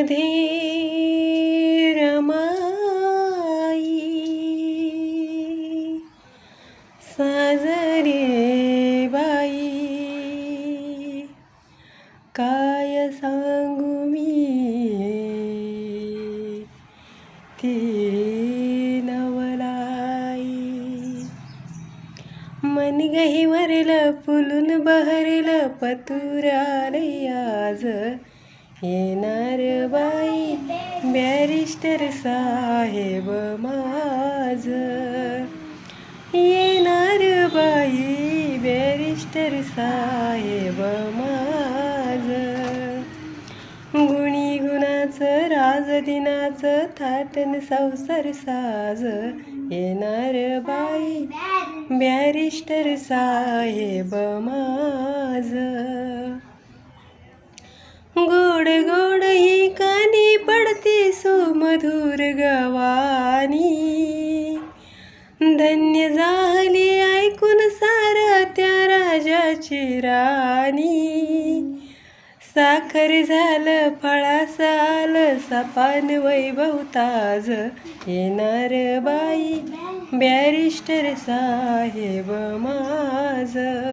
मध्ये रमाई साजरे बाई, काय सांगू मी ती नवलाई. मन गहिवरलं फुलून बहरलं पतुरालय आज, येणार बाई बॅरिस्टर साहेब माझ, येणार बाई बॅरिस्टर साहेब माझ. गुणी गुणाचं राजदिनाचं थाटन संसार साज, येणार बाई बॅरिस्टर साहेब माझ. गोड गोड ही कानी पडते सुमधुर गवानी, धन्य झाली ऐकून सारा त्या राजाची राणी. साखर झालं फळासाल सपान वैभव ताज, येणार बाई बॅरिस्टर साहेब माझ.